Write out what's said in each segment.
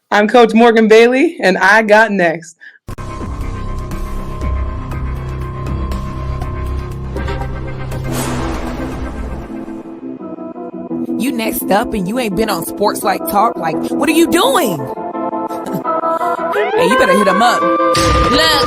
I'm Coach Morgan Bailey, and I got next. You next up and you ain't been on SportsLifeTalk. Like, what are you doing? Hey, you better hit him up. Look,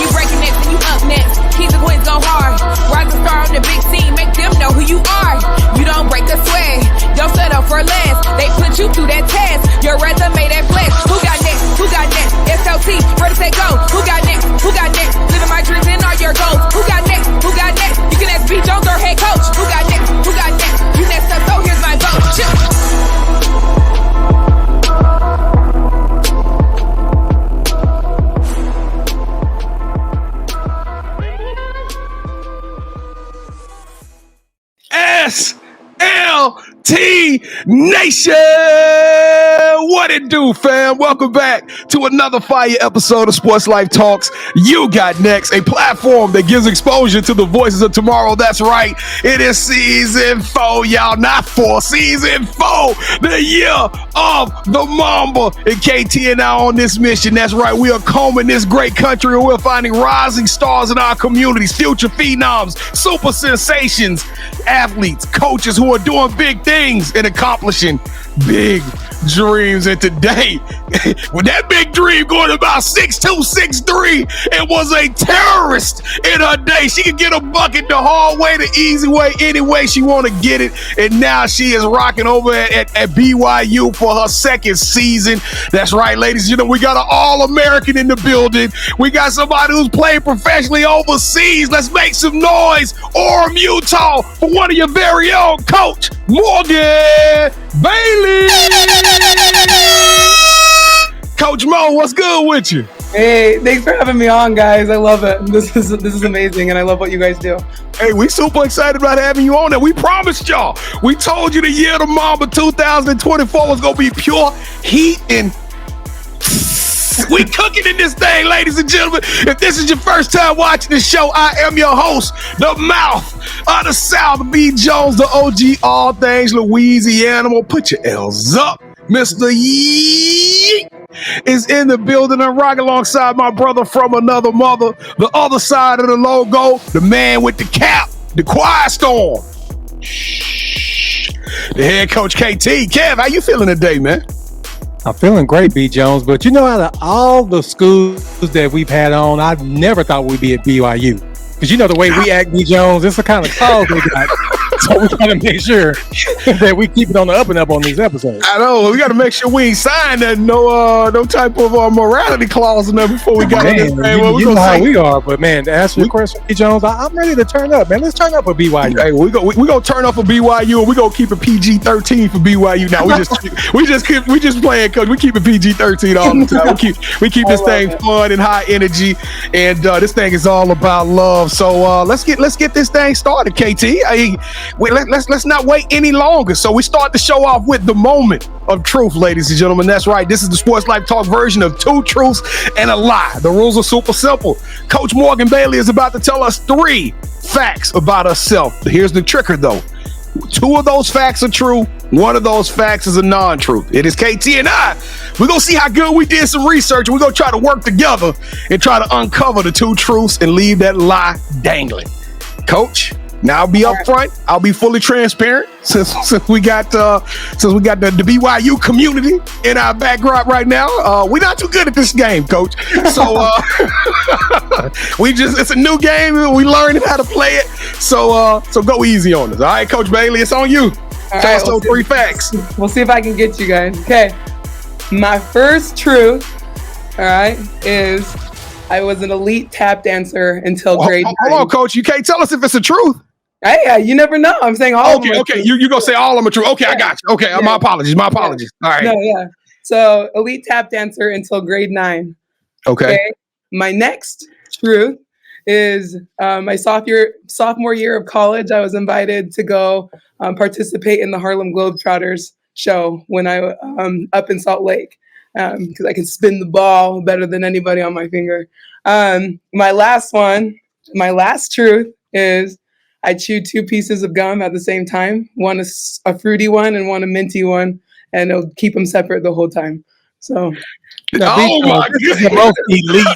you breaking next and you up next. Keep the wins go hard. Rise and star on the big scene. Make them know who you are. You don't break a sweat. Don't settle for less. They put you through that test. Your resume that flesh. Who got next? Who got next? SLT, ready, set, go. Who got next? Who got next? Living my dreams and all your goals. Who got next? Who got next? You can ask B. Jones or head coach. Who got next? Who got next? You next up, so here's my vote. SLT Nation! What it do, fam? Welcome back to another fire episode of Sports Life Talks. You got next, a platform that gives exposure to the voices of tomorrow. That's right. It is season 4, y'all. Not 4, season 4. The year of the Mamba. And KT and I on this mission. That's right. We are combing this great country and we're finding rising stars in our communities, future phenoms, super sensations, athletes, coaches who are doing big things and accomplishing big dreams. And today, with that big dream going about 6'2", 6'3", and was a terrorist in her day. She could get a bucket the hard way, the easy way, any way she want to get it. And now she is rocking over at BYU for her second season. That's right, ladies. You know, we got an All-American in the building. We got somebody who's playing professionally overseas. Let's make some noise. Orem, Utah, for one of your very own, Coach Morgan Bailey. Coach Mo, what's good with you? Hey, thanks for having me on, guys. I love it. This is amazing, and I love what you guys do. Hey, we super excited about having you on, and we promised y'all. We told you the year of the Mamba 2024 was gonna be pure heat and we cooking in this thing, ladies and gentlemen. If this is your first time watching the show, I am your host, the mouth of the South, B. Jones, the OG, all things Louisiana. Put your L's up. Mr. Yee is in the building. I'm rocking alongside my brother from another mother, the other side of the logo, the man with the cap, the quiet storm. The head coach, KT. Kev, how you feeling today, man? I'm feeling great, B. Jones, but you know, out of all the schools that we've had on, I never thought we'd be at BYU. Because you know the way we act, B. Jones, it's the kind of calls we got. So we got to make sure that we keep it on the up and up on these episodes. I know. We got to make sure we ain't signed that no type of morality clause in there before we got in this thing. You know how we are, but man, to answer your question, B. Jones, I'm ready to turn up, man. Let's turn up for BYU. Hey, we gonna turn up for BYU, and we gonna keep it PG-13 for BYU. Now we just playing, coach. We keep it PG-13 all the time. We keep this thing fun and high energy, and this thing is all about love. So let's get this thing started, KT. Let's not wait any longer. So we start the show off with the moment of truth, ladies and gentlemen. That's right. This is the Sports Life Talk version of 2 truths and a lie. The rules are super simple. Coach Morgan Bailey is about to tell us 3 facts about herself. Here's the tricker, though. 2 of those facts are true. 1 of those facts is a non-truth. It is KT and I. We're going to see how good we did some research. We're going to try to work together and try to uncover the 2 truths and leave that lie dangling. Coach, now I'll be up front. I'll be fully transparent since we got the BYU community in our background right now. We're not too good at this game, Coach. So it's a new game. We learning how to play it. So go easy on us. All right, Coach Bailey, it's on you. Tell us those 3 facts. We'll see if I can get you guys. Okay. My first truth, all right, is I was an elite tap dancer until grade 9. Hold on, Coach. You can't tell us if it's the truth. Hey, you never know. I'm saying all of them. Okay. You gonna say all of them are true. Okay, I got you. Okay, yeah. My apologies. All right. No, yeah. So elite tap dancer until grade 9. Okay. My next truth is my sophomore year of college. I was invited to go participate in the Harlem Globetrotters show when I up in Salt Lake because I can spin the ball better than anybody on my finger. My last truth is I chewed 2 pieces of gum at the same time. One is a fruity one and one a minty one, and it'll keep them separate the whole time. So Now, Oh my this is the most elite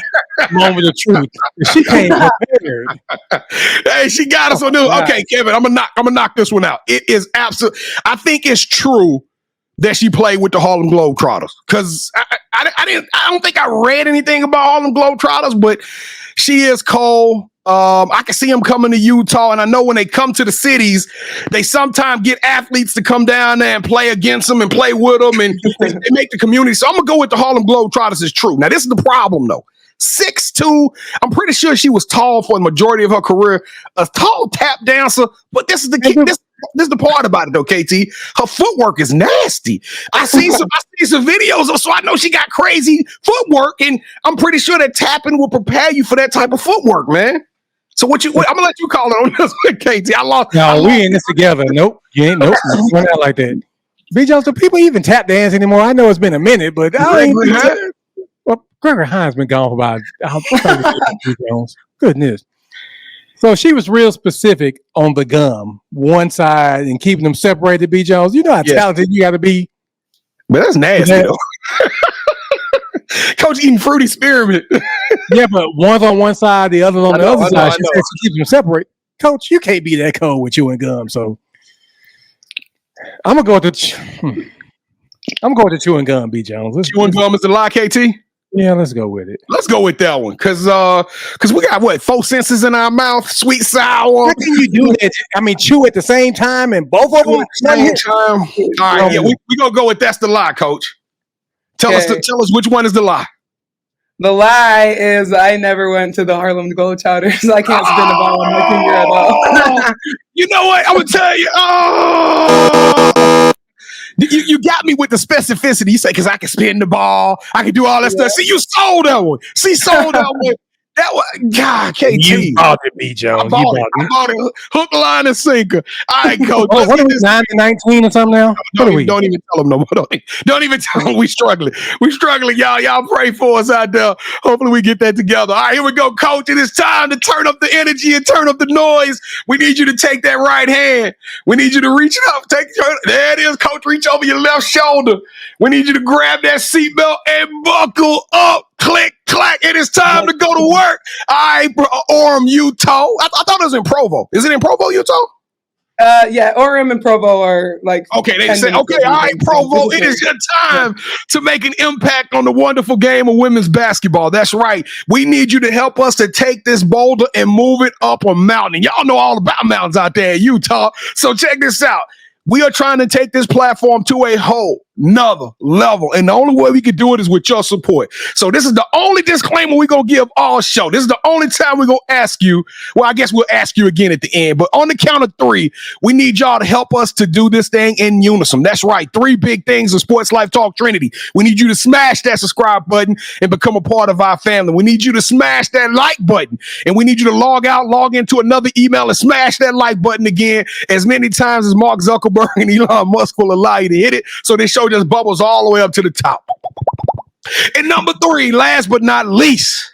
moment of truth. She came prepared. Hey, she got us on this. Okay, Kevin, I'm gonna knock this one out. It is absolute. I think it's true that she played with the Harlem Globetrotters, because I don't think I read anything about Harlem Globetrotters, but she is cold. I can see them coming to Utah, and I know when they come to the cities, they sometimes get athletes to come down there and play against them and play with them, and they make the community. So I'm gonna go with the Harlem Globetrotters is true. Now, this is the problem though. 6'2", I'm pretty sure she was tall for the majority of her career, a tall tap dancer. But this is the this is the part about it though, KT. Her footwork is nasty. I see some videos of, so I know she got crazy footwork, and I'm pretty sure that tapping will prepare you for that type of footwork, man. So I'm gonna let you call it on this one, KT. We in this together. Nope, you ain't. Nope, went out like that. B. Jones, do people even tap dance anymore? I know it's been a minute, but Gregory Hines been gone for about 30 years, Jones. Goodness. So she was real specific on the gum, one side, and keeping them separated. B. Jones, you know how talented you got to be. But that's nasty, though. Coach eating fruity spearmint. Yeah, but one's on one side, the other's on the other side. She said she keeps them separate. Coach, you can't be that cold with chewing gum. So I'm gonna go with the chewing gum, B. Jones. Chewing gum is the lie, KT. Yeah, let's go with it. Let's go with that one, because we got what, 4 senses in our mouth, sweet, sour. How can you do that? I mean, chew at the same time and both of them at the same time. All right, yeah, we gonna go with that's the lie, Coach. Tell us which one is the lie. The lie is I never went to the Harlem Globetrotters. I can't spin the ball on my finger at all. You know what? I'm gonna tell you. You got me with the specificity. You say, because I can spin the ball, I can do all that stuff. See, you sold that one. Sold that one. That one, God, KT. You bought it, B. Jones. I bought it. Hook, line, and sinker. All right, Coach. What are we, 9-19 or something now? Don't even tell them no more. Don't even tell them we struggling. We struggling, y'all. Y'all pray for us out there. Hopefully we get that together. All right, here we go, Coach. It is time to turn up the energy and turn up the noise. We need you to take that right hand. We need you to reach it up. There it is, Coach. Reach over your left shoulder. We need you to grab that seatbelt and buckle up. Click, clack. It is time to go to work. All right, Orem, Utah. I thought it was in Provo. Is it in Provo, Utah? Yeah, Orem and Provo are like. Okay, they say, okay, all right, Provo, it is your time to make an impact on the wonderful game of women's basketball. That's right. We need you to help us to take this boulder and move it up a mountain. Y'all know all about mountains out there in Utah. So check this out. We are trying to take this platform to a whole nother level. And the only way we can do it is with your support. So this is the only disclaimer we're going to give all show. This is the only time we're going to ask you. Well, I guess we'll ask you again at the end. But on the count of 3, we need y'all to help us to do this thing in unison. That's right. 3 big things of Sports Life Talk Trinity. We need you to smash that subscribe button and become a part of our family. We need you to smash that like button. And we need you to log into another email and smash that like button again as many times as Mark Zuckerberg and Elon Musk will allow you to hit it. So this show just bubbles all the way up to the top. And number 3, last but not least,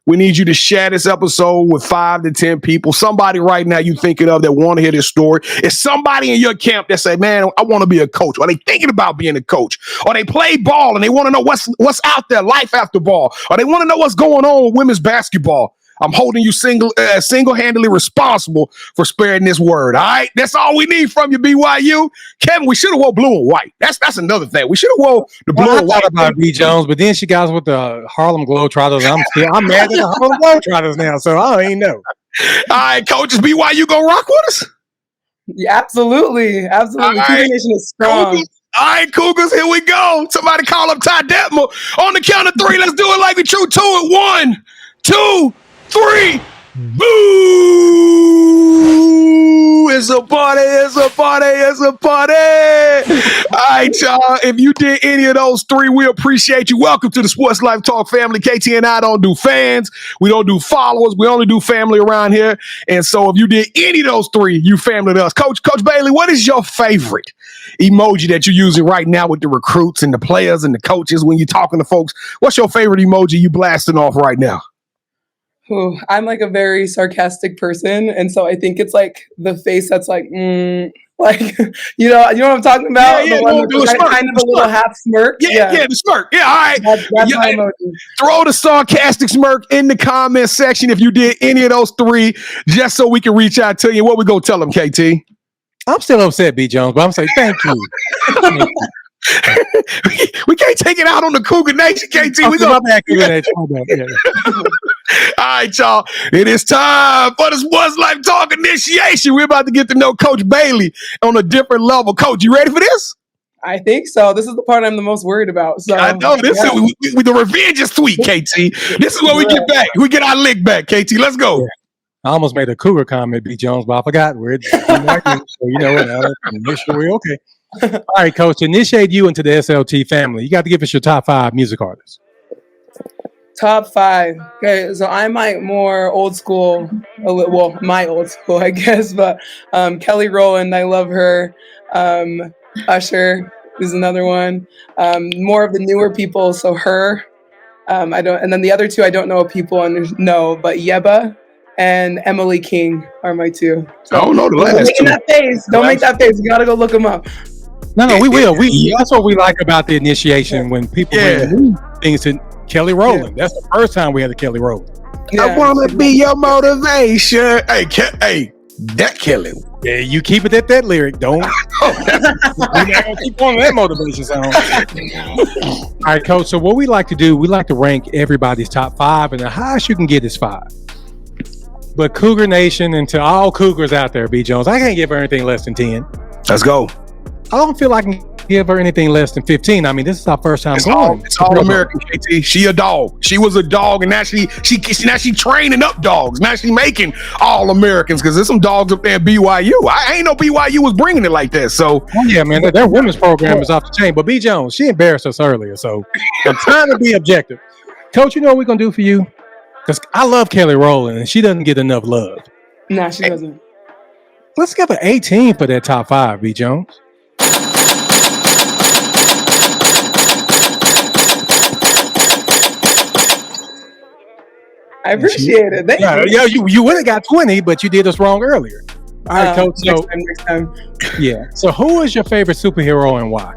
we need you to share this episode with 5 to 10 people. Somebody right now you thinking of that want to hear this story. It's somebody in your camp that say, man, I want to be a coach. Or they thinking about being a coach. Or they play ball and they want to know what's out there, life after ball. Or they want to know what's going on with women's basketball. I'm holding you single-handedly responsible for sparing this word. All right, that's all we need from you, BYU. Kevin, we should have wore blue and white. That's another thing. We should have wore the blue and white. I thought about B. Jones, but then she got us with the Harlem Globetrotters. I'm mad at the Harlem Globetrotters now, so I don't even know. All right, coach, is BYU gonna rock with us? Yeah, absolutely. Absolutely. All right. Nation is strong. Cougars. All right, Cougars, here we go. Somebody call up Ty Detmer. On the count of 3, let's do it like we true to it. 1, 2, 3. Boo! It's a party, it's a party, it's a party. All right, y'all. If you did any of those 3, we appreciate you. Welcome to the Sports Life Talk family. KT and I don't do fans. We don't do followers. We only do family around here. And so if you did any of those 3, you family to us. Coach Bailey, what is your favorite emoji that you're using right now with the recruits and the players and the coaches when you're talking to folks? What's your favorite emoji you blasting off right now? Ooh, I'm like a very sarcastic person. And so I think it's like the face that's like Like, you know what I'm talking about? Yeah, The one do a that's smirk, kind of do a a little smirk. half smirk. Yeah, the smirk. Yeah, all right. That's my emoji. Throw the sarcastic smirk in the comment section if you did any of those three, just so we can reach out to you. What we gonna tell them, KT? I'm still upset, B. Jones, but I'm saying thank you. We can't take it out on the Cougar Nation, KT. Oh, We my go. bad, Cougar Nation. My bad. Yeah. All right, y'all. It is time for the Sports Life Talk initiation. We're about to get to know Coach Bailey on a different level. Coach, you ready for this? I think so. This is the part I'm the most worried about. So I know this is the revenge is sweet, KT. This is where we get back. We get our lick back, KT. Let's go. Yeah. I almost made a Cougar comment, B. Jones, but I forgot. We're so you know what? Make sure we're okay. All right, Coach. To initiate you into the SLT family, you got to give us your top 5 music artists. Top 5. Okay, so I'm like more old school. Well, my old school, I guess. But Kelly Rowland, I love her. Usher is another one. More of the newer people, so her. I don't, and then the other two I don't know if people know, but Yeba and Emily King are my two. So I don't know the last two. That face. Don't make that face. You gotta go look them up. No, we will. That's what we like about the initiation when people bring things to Kelly Rowland. That's the first time we had a Kelly Rowland. Yeah. I want to be your motivation. Hey, that Kelly. Yeah, you keep it at that lyric. Don't. We're not gonna keep on that motivation song. All right, Coach. So what we like to do, we like to rank everybody's top 5, and the highest you can get is 5. But Cougar Nation, and to all Cougars out there, B. Jones, I can't give her anything less than 10. Let's go. I don't feel like I can give her anything less than 15. I mean, this is our first time going. It's all American, KT. She a dog. She was a dog, and now she training up dogs. Now she making all Americans because there's some dogs up there at BYU. I ain't know BYU was bringing it like that. So yeah, man, their women's program is off the chain. But B. Jones, she embarrassed us earlier, so I'm trying to be objective. Coach, you know what we're gonna do for you? Because I love Kelly Rowland, and she doesn't get enough love. Nah, she doesn't. Let's give her 18 for that top 5, B. Jones. I appreciate it. Thank you. Yeah, you would have got 20, but you did us wrong earlier. All right, Coach. So next time. Yeah. So who is your favorite superhero and why?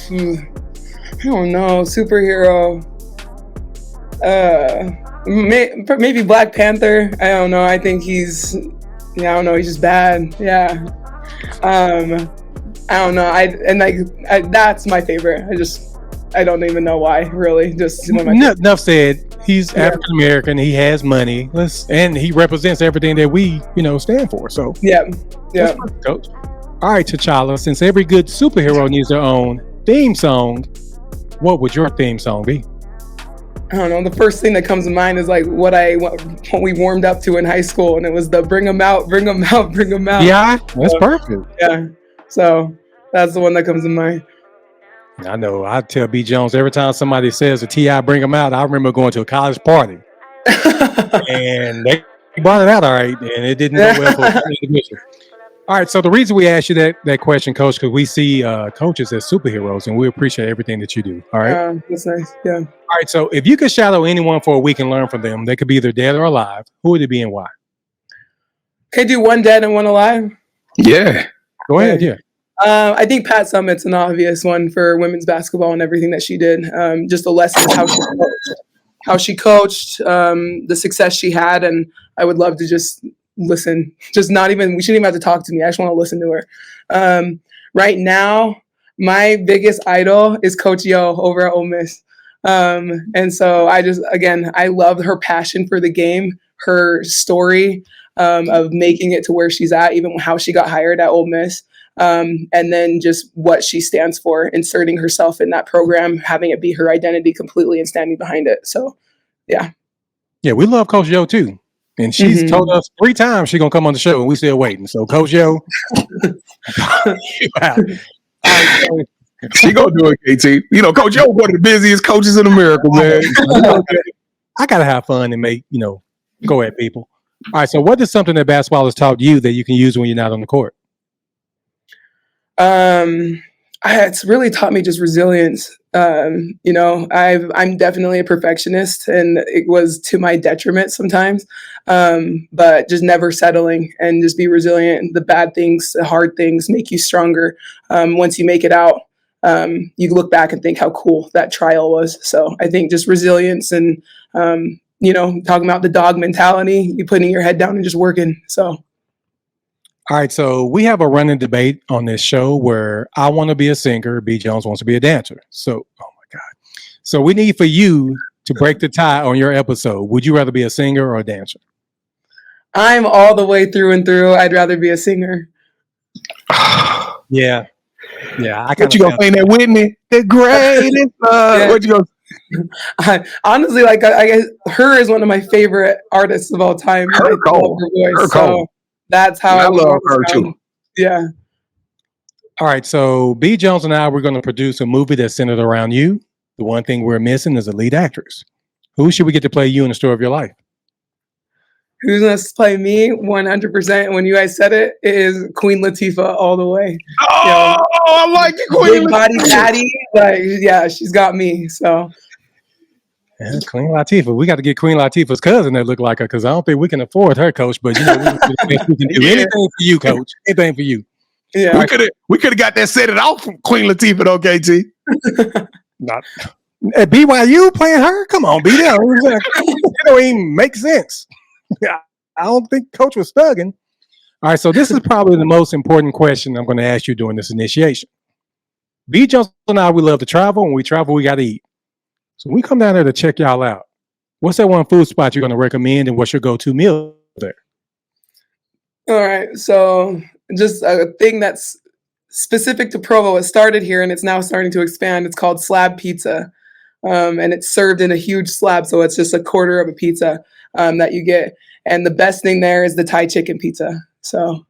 I don't know. Superhero. Maybe Black Panther. I don't know. I think he's. Yeah, I don't know. He's just bad. Yeah. I don't know. That's my favorite. I don't even know why. Really, just enough said. He's African American. He has money. And he represents everything that we, stand for. So yeah. Coach. All right, T'Challa. Since every good superhero needs their own theme song, what would your theme song be? I don't know. The first thing that comes to mind is like what we warmed up to in high school, and it was the "Bring 'em out, bring 'em out, bring 'em out." Yeah, that's perfect. Yeah. So that's the one that comes to mind. I know. I tell B. Jones every time somebody says a T.I. bring them out. I remember going to a college party, and they brought it out all right, and it didn't go well for the All right. So the reason we asked you that question, Coach, because we see coaches as superheroes, and we appreciate everything that you do. All right. That's nice. Yeah. All right. So if you could shadow anyone for a week and learn from them, they could be either dead or alive. Who would it be and why? Can I do one dead and one alive? Yeah. Go ahead. Yeah. I think Pat Summitt's an obvious one for women's basketball and everything that she did. Just the lessons, how she coached, the success she had, and I would love to just listen. We shouldn't even have to talk to me. I just want to listen to her. Right now, my biggest idol is Coach Yo over at Ole Miss. And so I love her passion for the game, her story of making it to where she's at, even how she got hired at Ole Miss. And then just what she stands for, inserting herself in that program, having it be her identity completely and standing behind it. So, yeah. Yeah, we love Coach Yo too. And she's told us 3 times she's going to come on the show and we still waiting. So, Coach Yo. Wow. She going to do it, KT. Coach Yo, one of the busiest coaches in America, man. I got to have fun and make, go at people. All right. So, what is something that basketball has taught you that you can use when you're not on the court? It's really taught me just resilience. I'm definitely a perfectionist, and it was to my detriment sometimes. But just never settling and just be resilient. The bad things, the hard things, make you stronger. Once you make it out, you look back and think how cool that trial was. So I think just resilience and talking about the dog mentality, you putting your head down and just working. So. All right, so we have a running debate on this show where I want to be a singer, B. Jones wants to be a dancer. So, oh my God. So we need for you to break the tie on your episode. Would you rather be a singer or a dancer? I'm all the way through and through. I'd rather be a singer. Yeah. What you gonna play that Whitney? The greatest. What you gonna? Honestly, I guess her is one of my favorite artists of all time. Her cold. Her cold. That's how I love her too. Yeah. All right. So B. Jones and I, we're going to produce a movie that's centered around you. The one thing we're missing is a lead actress. Who should we get to play you in the story of your life? Who's going to play me? 100%. When you guys said it, it is Queen Latifah all the way. Oh, I like it, Queen Big body daddy. She's got me. So. Yeah, Queen Latifah. We got to get Queen Latifah's cousin that look like her, because I don't think we can afford her, Coach. But we can do anything for you, Coach. Anything for you. Yeah, we could have got that set it off from Queen Latifah, though, KT. Not at BYU playing her. Come on, B. It don't even make sense. I don't think Coach was thugging. All right, so this is probably the most important question I'm going to ask you during this initiation. B. Jones and I, we love to travel. When we travel, we got to eat. So we come down there to check y'all out. What's that one food spot you're going to recommend, and what's your go-to meal there? All right. So just a thing that's specific to Provo. It started here, and it's now starting to expand. It's called slab pizza, and it's served in a huge slab. So it's just a quarter of a pizza that you get. And the best thing there is the Thai chicken pizza. So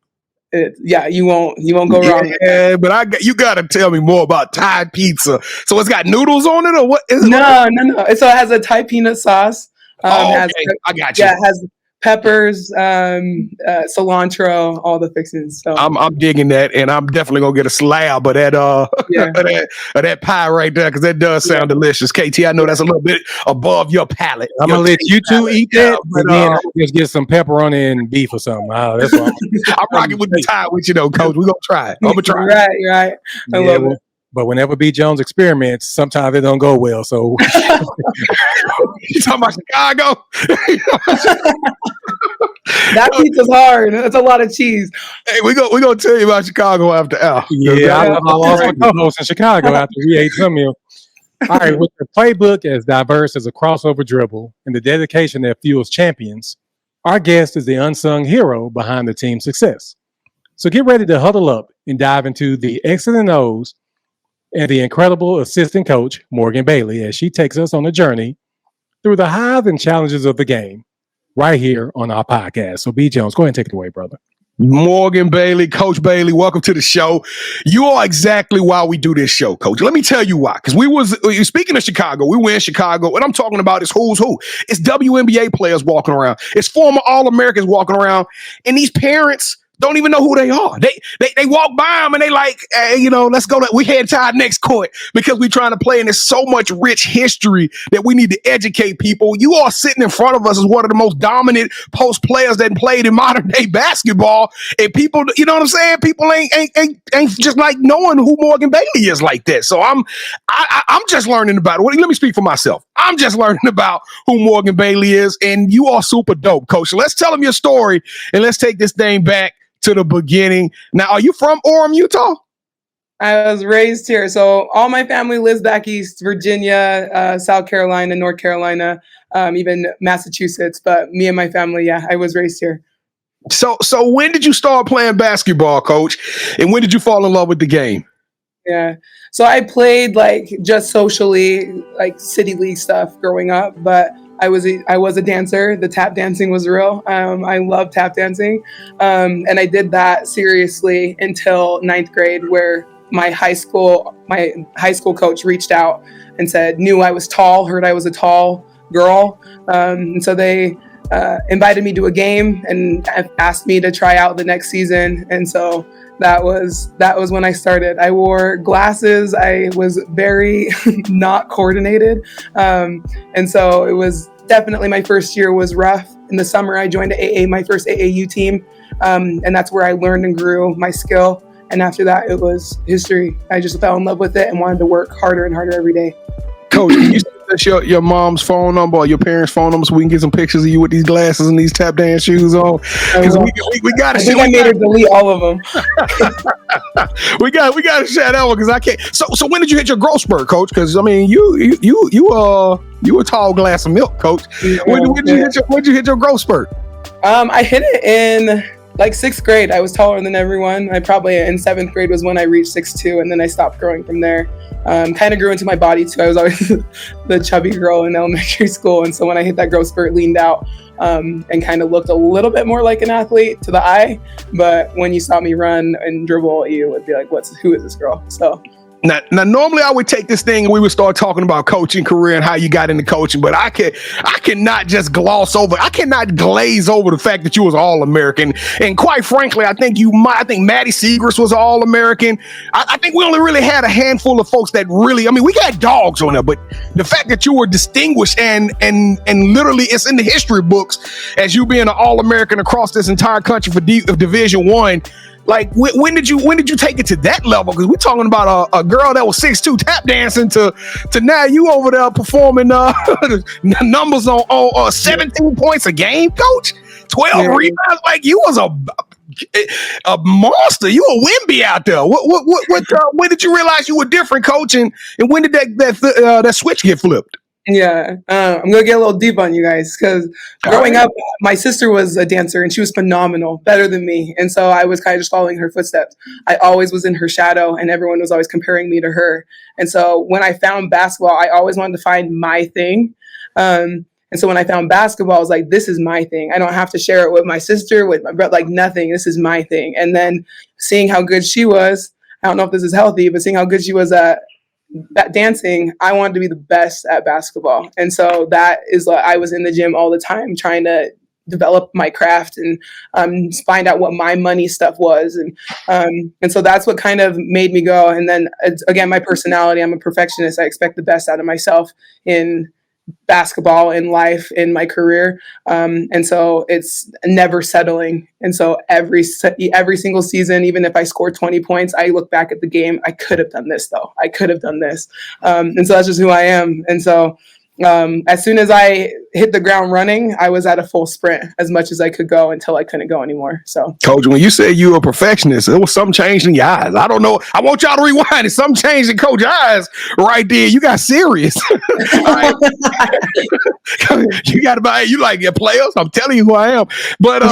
you won't go wrong. Yeah, but you got to tell me more about Thai pizza. So it's got noodles on it, or what? No. So it has a Thai peanut sauce. I got you. Yeah, it has peppers, cilantro, all the fixings. So I'm digging that, and I'm definitely gonna get a slab of that that pie right there, because that does sound delicious. KT, I know that's a little bit above your palate. I'm gonna let you two eat that, and then I'll just get some pepperoni and beef or something. That's what I'm rocking with the Thai with you, though, Coach. We're gonna try it. I'm gonna try. Right. I love it. But whenever B. Jones experiments, sometimes it don't go well. So you talking about Chicago? That pizza's hard. That's a lot of cheese. Hey, we're gonna tell you about Chicago after Al. Yeah, I lost my co-host in Chicago after we ate some meal. All right, with the playbook as diverse as a crossover dribble and the dedication that fuels champions, our guest is the unsung hero behind the team's success. So get ready to huddle up and dive into the X's and O's and the incredible assistant coach, Morgan Bailey, as she takes us on a journey through the highs and challenges of the game right here on our podcast. So B. Jones, go ahead and take it away, brother. Morgan Bailey, Coach Bailey, welcome to the show. You are exactly why we do this show, Coach. Let me tell you why. Because speaking of Chicago, we were in Chicago. What I'm talking about is who's who. It's WNBA players walking around. It's former All-Americans walking around. And these parents don't even know who they are. They walk by them and they like, hey, let's go. We head to our next court because we're trying to play. And there's so much rich history that we need to educate people. You all sitting in front of us as one of the most dominant post players that played in modern day basketball. And people, you know what I'm saying? People ain't just like knowing who Morgan Bailey is like that. So I'm just learning about it. Let me speak for myself. I'm just learning about who Morgan Bailey is, and you are super dope, Coach. So let's tell them your story and let's take this thing back to the beginning. Now, are you from Orem, Utah? I was raised here. So all my family lives back east, Virginia, South Carolina, North Carolina, even Massachusetts. But me and my family, I was raised here. So when did you start playing basketball, Coach? And when did you fall in love with the game? Yeah. So I played just socially, city league stuff growing up, but I was a dancer. The tap dancing was real. I love tap dancing. And I did that seriously until 9th grade, where my high school coach reached out and knew I was tall, heard I was a tall girl. And so they invited me to a game and asked me to try out the next season. And so that was when I started. I wore glasses. I was very not coordinated. And so it was definitely, my first year was rough. In the summer, I joined my first AAU team. And that's where I learned and grew my skill. And after that, it was history. I just fell in love with it and wanted to work harder and harder every day. Coach, can you send us your mom's phone number or your parents' phone number so we can get some pictures of you with these glasses and these tap dance shoes on? Because we got to. I made her delete all of them. we got to share that one because I can't. So when did you hit your growth spurt, Coach? Because I mean, you a tall glass of milk, Coach. Yeah, when did you hit your growth spurt? I hit it in like 6th grade. I was taller than everyone. I probably in 7th grade was when I reached 6'2", and then I stopped growing from there. Kind of grew into my body too. I was always the chubby girl in elementary school, and so when I hit that growth spurt, leaned out and kind of looked a little bit more like an athlete to the eye. But when you saw me run and dribble, you would be like, who is this girl? So. Now, normally I would take this thing and we would start talking about coaching career and how you got into coaching, but I cannot just glaze over the fact that you was All-American. And quite frankly, I think Maddie Segrist was All-American. I think we only really had a handful of folks that really, I mean, we got dogs on there, but the fact that you were distinguished and literally it's in the history books as you being an All-American across this entire country for Division I. Like, when did you take it to that level? Because we're talking about a girl that was 6'2" tap dancing to now you over there performing numbers on 17 points a game, Coach. 12 rebounds. Like, you was a monster. You a Wimby out there. When did you realize you were different, Coach? And when did that switch get flipped? Yeah, I'm going to get a little deep on you guys because growing up, my sister was a dancer and she was phenomenal, better than me. And so I was kind of just following her footsteps. I always was in her shadow and everyone was always comparing me to her. And so when I found basketball, I always wanted to find my thing. And so when I found basketball, I was like, this is my thing. I don't have to share it with my sister, with my brother, like nothing. This is my thing. And then seeing how good she was, I don't know if this is healthy, but seeing how good she was at dancing, I wanted to be the best at basketball. And so that is like, I was in the gym all the time trying to develop my craft and find out what my money stuff was. And so that's what kind of made me go. And then again, my personality, I'm a perfectionist. I expect the best out of myself in basketball, in life, in my career. And so it's never settling. And so every single season, even if I score 20 points, I look back at the game. I could have done this though. I could have done this. And so that's just who I am. And so as soon as I hit the ground running, I was at a full sprint as much as I could go until I couldn't go anymore. So, Coach, when you said you were a perfectionist, it was something changed in your eyes. I don't know. I want y'all to rewind. It's something changed in Coach's eyes right there. You got serious. You got to you like your players. I'm telling you who I am. But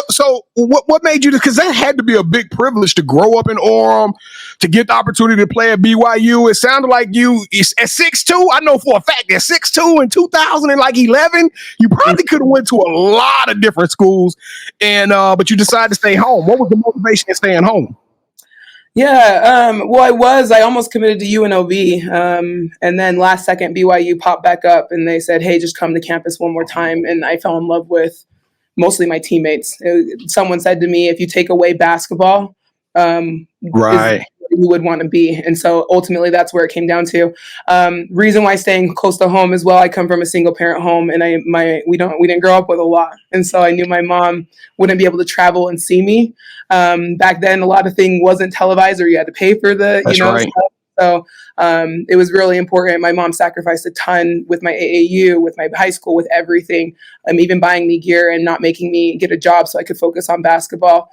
So what made you? Because that had to be a big privilege to grow up in Orem, to get the opportunity to play at BYU. It sounded like you at 6'2". I know for a fact at 6'2" in 2011, you probably could have went to a lot of different schools, and but you decided to stay home. What was the motivation in staying home? Yeah, I almost committed to UNLV, and then last second BYU popped back up, and they said, "Hey, just come to campus one more time," and I fell in love with mostly my teammates. Someone said to me, if you take away basketball, right, you would want to be. And so ultimately that's where it came down to. Reason why staying close to home as well. I come from a single parent home and we didn't grow up with a lot. And so I knew my mom wouldn't be able to travel and see me. Back then, a lot of things wasn't televised or you had to pay for the, That's right. stuff. So it was really important. My mom sacrificed a ton with my AAU, with my high school, with everything. Even buying me gear and not making me get a job so I could focus on basketball.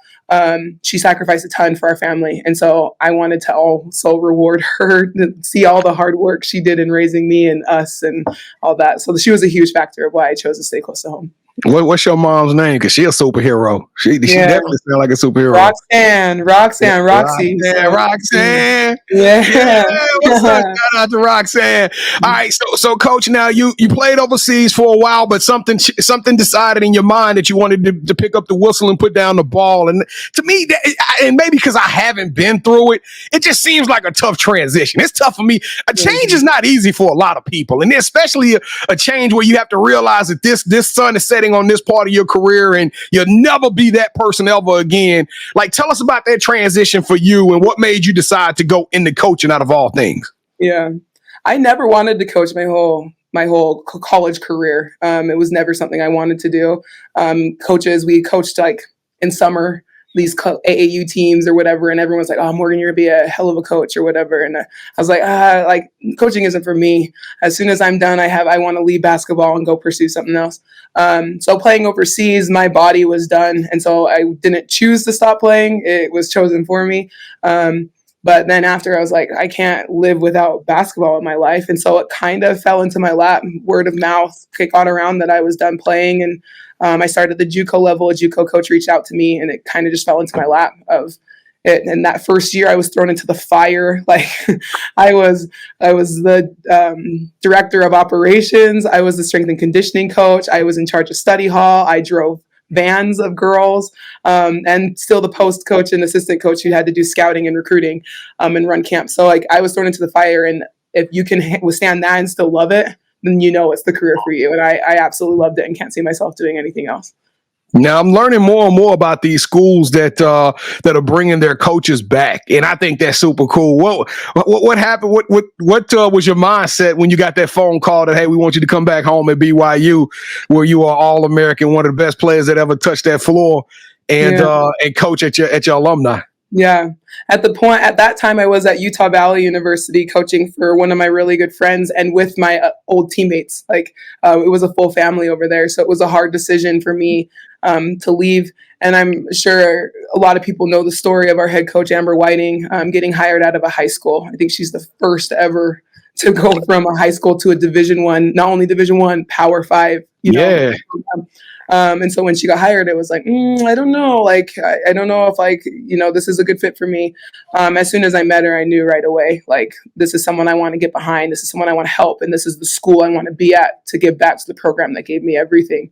She sacrificed a ton for our family. And so I wanted to also reward her, to see all the hard work she did in raising me and us and all that. So she was a huge factor of why I chose to stay close to home. What's your mom's name? Because she's a superhero. She definitely sounds like a superhero. Roxy. Roxanne. Yeah. What's up? Shout out to Roxanne. All right. So Coach, now you played overseas for a while, but something decided in your mind that you wanted to pick up the whistle and put down the ball. And to me, and maybe because I haven't been through it, it just seems like a tough transition. It's tough for me. A change is not easy for a lot of people. And especially a change where you have to realize that this sun is setting concentrating on this part of your career and you'll never be that person ever again. Like, tell us about that transition for you and what made you decide to go into coaching out of all things. Yeah. I never wanted to coach my whole college career. It was never something I wanted to do. Coaches, we coached like in summer, these AAU teams or whatever, and everyone's like, "Oh, Morgan, you're gonna be a hell of a coach or whatever." And I was like coaching isn't for me. As soon as I'm done, I want to leave basketball and go pursue something else. So playing overseas, my body was done, and so I didn't choose to stop playing. It was chosen for me. But then after, I was like, I can't live without basketball in my life. And so it kind of fell into my lap. Word of mouth got around that I was done playing. And I started the JUCO level. A JUCO coach reached out to me, and it kind of just fell into my lap of it. And that first year, I was thrown into the fire. Like I was the director of operations. I was the strength and conditioning coach. I was in charge of study hall. I drove vans of girls, and still the post coach and assistant coach who had to do scouting and recruiting, and run camps. So like I was thrown into the fire, and if you can withstand that and still love it, then you know it's the career for you. And I absolutely loved it and can't see myself doing anything else. Now I'm learning more and more about these schools that are bringing their coaches back, and I think that's super cool. What happened? What was your mindset when you got that phone call that, hey, we want you to come back home at BYU, where you are All-American, one of the best players that ever touched that floor, and coach at your alumni? Yeah. At that time, I was at Utah Valley University coaching for one of my really good friends and with my old teammates. Like it was a full family over there. So it was a hard decision for me to leave. And I'm sure a lot of people know the story of our head coach, Amber Whiting, getting hired out of a high school. I think she's the first ever to go from a high school to a Division I, not only Division I, Power 5. You know? And so when she got hired, it was like, I don't know. Like, I don't know if this is a good fit for me. As soon as I met her, I knew right away, like, this is someone I want to get behind. This is someone I want to help. And this is the school I want to be at to give back to the program that gave me everything.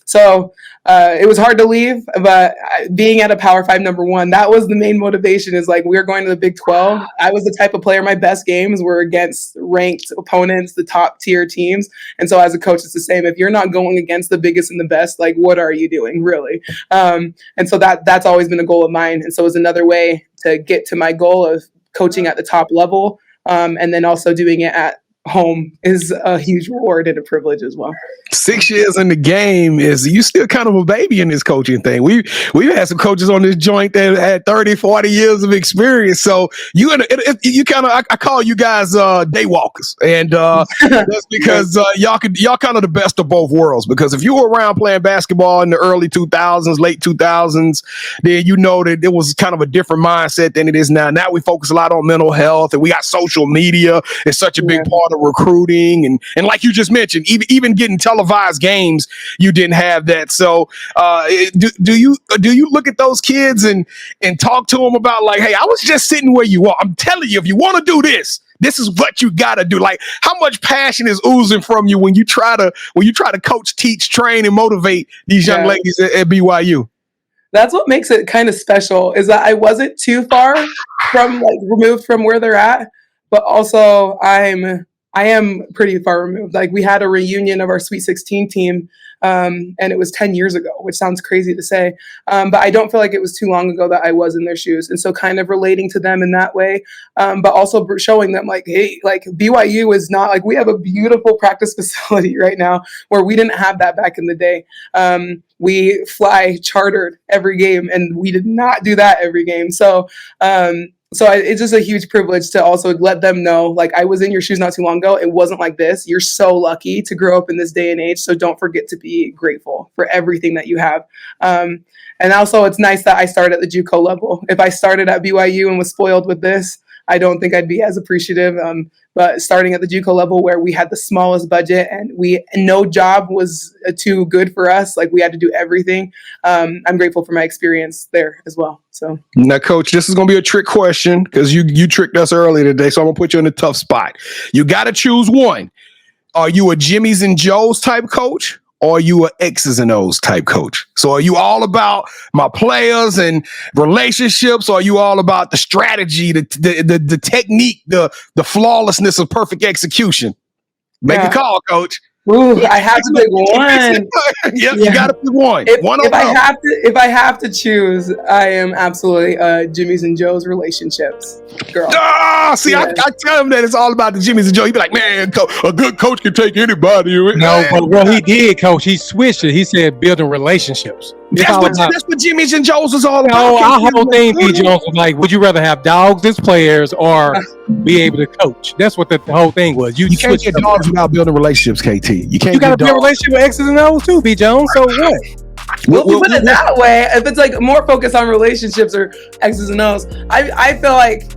So it was hard to leave, but being at a Power 5 number one, that was the main motivation, is like, we're going to the Big 12. I was the type of player, my best games were against ranked opponents, the top tier teams. And so as a coach, it's the same. If you're not going against the biggest and the best, like, what are you doing, really? And so that's always been a goal of mine. And so it was another way to get to my goal of coaching at the top level, and then also doing it at home is a huge reward and a privilege as well. 6 years in the game, is you still kind of a baby in this coaching thing. We've had some coaches on this joint that had 30, 40 years of experience. So you kind of, I call you guys day walkers, and that's because y'all kind of the best of both worlds. Because if you were around playing basketball in the early 2000s, late 2000s, then you know that it was kind of a different mindset than it is now. Now we focus a lot on mental health, and we got social media. It's such a big part of recruiting, and like you just mentioned, even getting televised games, you didn't have that. So do you look at those kids and talk to them about, like, hey, I was just sitting where you are. I'm telling you, if you want to do this is what you got to do. Like, how much passion is oozing from you when you try to coach, teach, train, and motivate these young ladies at BYU? That's what makes it kind of special, is that I wasn't too far from, like, removed from where they're at, but also I am pretty far removed. Like, we had a reunion of our Sweet 16 team, and it was 10 years ago, which sounds crazy to say. But I don't feel like it was too long ago that I was in their shoes. And so kind of relating to them in that way, but also showing them, like, hey, like, BYU is not, like, we have a beautiful practice facility right now where we didn't have that back in the day. We fly chartered every game, and we did not do that every game. So it's just a huge privilege to also let them know, like, I was in your shoes not too long ago. It wasn't like this. You're so lucky to grow up in this day and age. So don't forget to be grateful for everything that you have. And also, it's nice that I started at the JUCO level. If I started at BYU and was spoiled with this, I don't think I'd be as appreciative. But starting at the JUCO level, where we had the smallest budget and no job was too good for us, like, we had to do everything. I'm grateful for my experience there as well. So now, Coach, this is going to be a trick question, because you tricked us earlier today. So I'm going to put you in a tough spot. You got to choose one. Are you a Jimmy's and Joe's type coach, or are you a X's and O's type coach? So are you all about my players and relationships, or are you all about the strategy, the technique, the flawlessness of perfect execution? Make a call, Coach. Ooh, I have to pick one. Yeah, you got to pick one. If I have to choose, I am absolutely Jimmy's and Joe's relationships girl. See, I tell him that it's all about the Jimmy's and Joe. He'd be like, man, a good coach can take anybody. No, but what he did, coach, he switched it. He said building relationships. That's what Jimmy's and Joe's was all about. No, our whole thing, B. Jones, was like, would you rather have dogs as players or be able to coach? That's what the whole thing was. You can't get dogs without building relationships, KT. You got to build a relationship with X's and O's too, B. Jones. So what? Well, we put it that way. If it's like more focused on relationships or X's and O's, I feel like,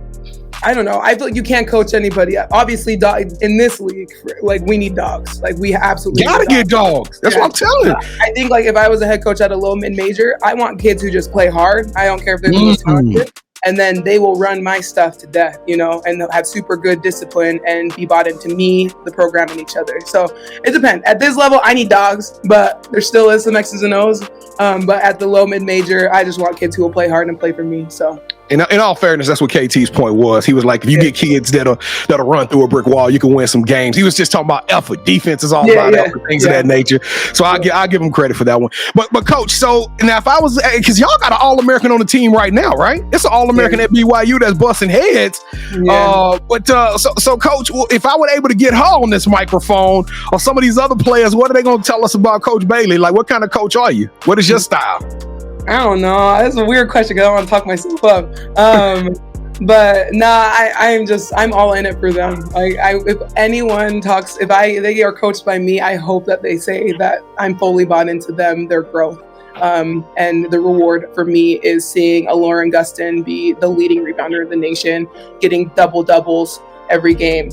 I don't know. I feel like you can't coach anybody. Obviously, in this league, like we need dogs. Like we absolutely gotta get dogs. That's what I'm telling you. I think like if I was a head coach at a low mid major, I want kids who just play hard. I don't care if they're the most talented. And then they will run my stuff to death, and they'll have super good discipline and be bought into me, the program, and each other. So it depends. At this level, I need dogs, but there still is some X's and O's. But at the low mid-major, I just want kids who will play hard and play for me. So. In all fairness, that's what KT's point was. He was like, if you get kids that'll run through a brick wall, you can win some games. He was just talking about effort. Defense is all about effort, things of that nature. So I'll give him credit for that one. But coach, so now if I was, because y'all got an All-American on the team right now, right? It's an All-American at BYU that's busting heads. So coach, if I were able to get her on this microphone or some of these other players, what are they going to tell us about Coach Bailey? Like, what kind of coach are you? What is your style? I don't know. That's a weird question because I don't want to talk myself up. But I'm all in it for them. If anyone talks, they are coached by me, I hope that they say that I'm fully bought into them, their growth. And the reward for me is seeing a Lauren Gustin be the leading rebounder of the nation, getting doubles every game.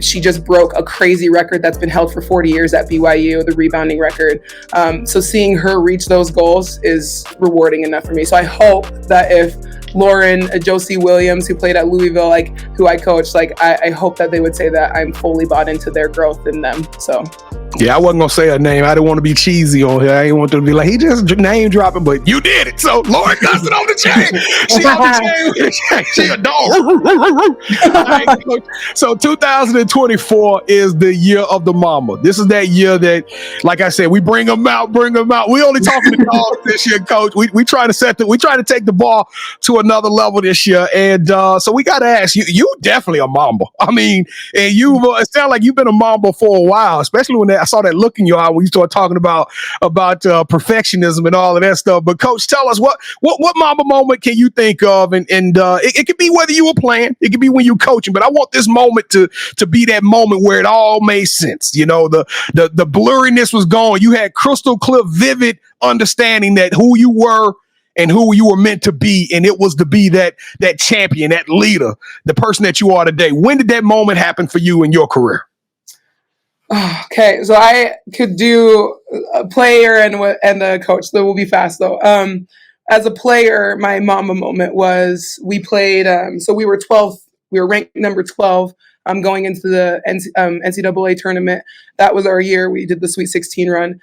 She just broke a crazy record that's been held for 40 years at BYU, the rebounding record. So seeing her reach those goals is rewarding enough for me. So I hope that if Lauren, Josie Williams, who played at Louisville, who I coached, I hope that they would say that I'm fully bought into their growth in them. So. Yeah, I wasn't going to say her name. I didn't want to be cheesy on her. I didn't want to be like, he just name dropping, but you did it. So Lauren Gustin on the chain. She on the chain. She a dog. Right, so 2024 is the year of the mama. This is that year that, like I said, we bring them out. We only talking to dogs this year, coach. We try to take the ball to another level this year. And so we got to ask you definitely a mamba. I mean, and it sounds like you've been a mamba for a while, especially when I saw that look in your eye when you started talking about perfectionism and all of that stuff. But coach, tell us what mamba moment can you think of? And it could be whether you were playing, it could be when you coaching, but I want this moment to be that moment where it all made sense. The blurriness was gone. You had crystal clear, vivid understanding that who you were and who you were meant to be. And it was to be that champion, that leader, the person that you are today. When did that moment happen for you in your career? Okay, so I could do a player and a coach. So we'll be fast though. As a player, my mama moment was we played. So we were 12th. We were ranked number 12. Going into the NCAA tournament. That was our year. We did the Sweet 16 run.